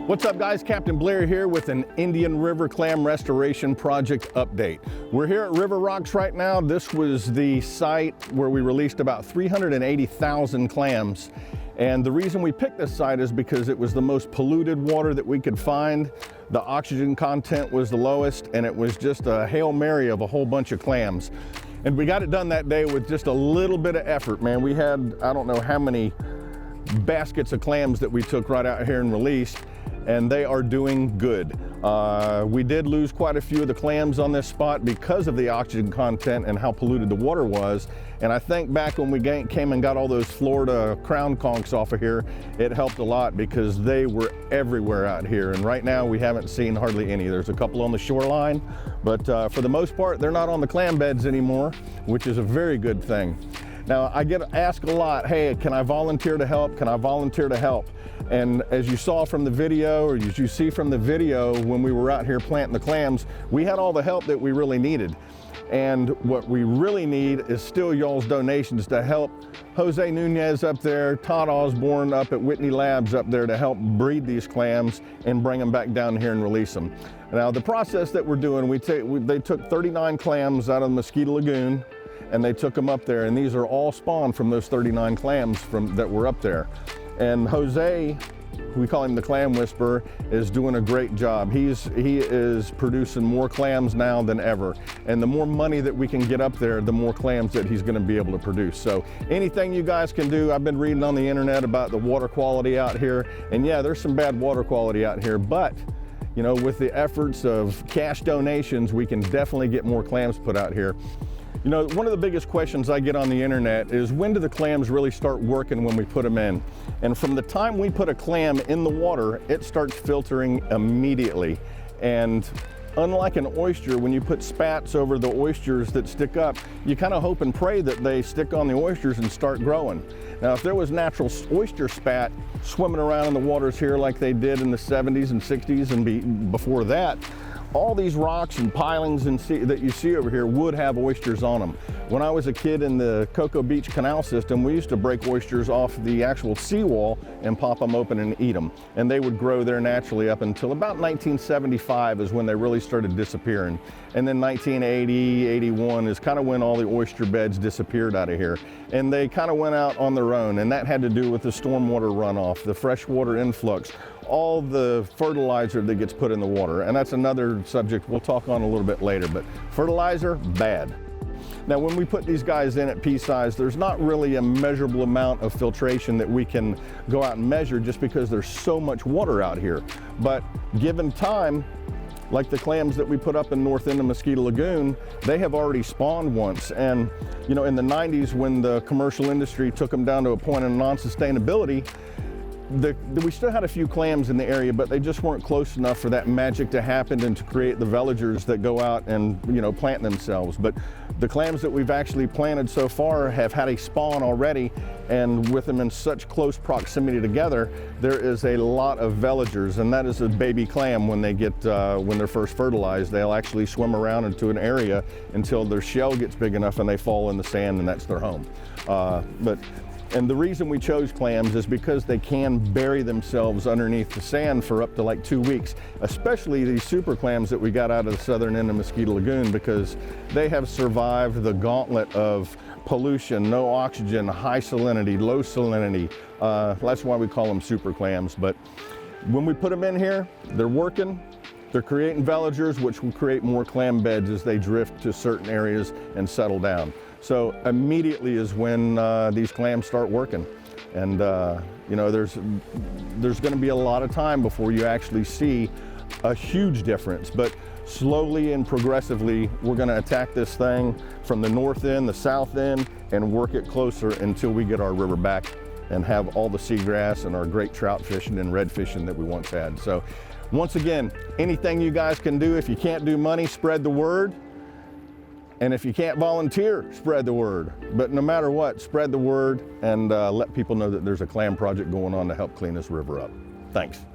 What's up, guys? Captain Blair here with an Indian River Clam Restoration Project update. We're here at River Rocks right now. This was the site where we released about 380,000 clams. And the reason we picked this site is because it was the most polluted water that we could find. The oxygen content was the lowest, and it was just a Hail Mary of a whole bunch of clams. And we got it done that day with just a little bit of effort, man. We had, I don't know how many baskets of clams that we took right out here and released, and they are doing good. We did lose quite a few of the clams on this spot because of the oxygen content and how polluted the water was. And I think back when we came and got all those Florida crown conchs off of here, it helped a lot because they were everywhere out here. And right now we haven't seen hardly any. There's a couple on the shoreline, but for the most part, they're not on the clam beds anymore, which is a very good thing. Now, I get asked a lot, hey, can I volunteer to help? Can I volunteer to help? And as you saw from the video, or as you see from the video, when we were out here planting the clams, we had all the help that we really needed. And what we really need is still y'all's donations to help Jose Nunez up there, Todd Osborne up at Whitney Labs up there to help breed these clams and bring them back down here and release them. Now, the process that we're doing, they took 39 clams out of the Mosquito Lagoon, and they took them up there, and these are all spawned from those 39 clams that were up there. And Jose, we call him the Clam Whisperer, is doing a great job. He is producing more clams now than ever. And the more money that we can get up there, the more clams that he's gonna be able to produce. So anything you guys can do, I've been reading on the internet about the water quality out here. And yeah, there's some bad water quality out here, but you know, with the efforts of cash donations, we can definitely get more clams put out here. You know, one of the biggest questions I get on the internet is, when do the clams really start working when we put them in? And from the time we put a clam in the water, it starts filtering immediately. And unlike an oyster, when you put spats over the oysters that stick up, you kind of hope and pray that they stick on the oysters and start growing. Now, if there was natural oyster spat swimming around in the waters here like they did in the 70s and 60s and before that, all these rocks and pilings that you see over here would have oysters on them. When I was a kid in the Cocoa Beach Canal system, we used to break oysters off the actual seawall and pop them open and eat them. And they would grow there naturally up until about 1975 is when they really started disappearing. And then 1980, 81 is kind of when all the oyster beds disappeared out of here. And they kind of went out on their own, and that had to do with the stormwater runoff, the freshwater influx, all the fertilizer that gets put in the water. And that's another subject we'll talk on a little bit later, but fertilizer, bad. Now, when we put these guys in at pea size, there's not really a measurable amount of filtration that we can go out and measure just because there's so much water out here. But given time, like the clams that we put up in north end of Mosquito Lagoon, they have already spawned once. And you know, in the 90s, when the commercial industry took them down to a point of non-sustainability, we still had a few clams in the area, but they just weren't close enough for that magic to happen and to create the villagers that go out and, you know, plant themselves. But the clams that we've actually planted so far have had a spawn already, and with them in such close proximity together, there is a lot of villagers, and that is a baby clam. When they get when they're first fertilized, they'll actually swim around into an area until their shell gets big enough and they fall in the sand, and that's their home. And the reason we chose clams is because they can bury themselves underneath the sand for up to like 2 weeks, especially these super clams that we got out of the southern end of Mosquito Lagoon, because they have survived the gauntlet of pollution, no oxygen, high salinity, low salinity. That's why we call them super clams. But when we put them in here, they're working. They're creating villagers, which will create more clam beds as they drift to certain areas and settle down. So immediately is when these clams start working. And you know, there's gonna be a lot of time before you actually see a huge difference. But slowly and progressively, we're gonna attack this thing from the north end, the south end, and work it closer until we get our river back and have all the seagrass and our great trout fishing and red fishing that we once had. So once again, anything you guys can do. If you can't do money, spread the word. And if you can't volunteer, spread the word. But no matter what, spread the word and let people know that there's a clam project going on to help clean this river up. Thanks.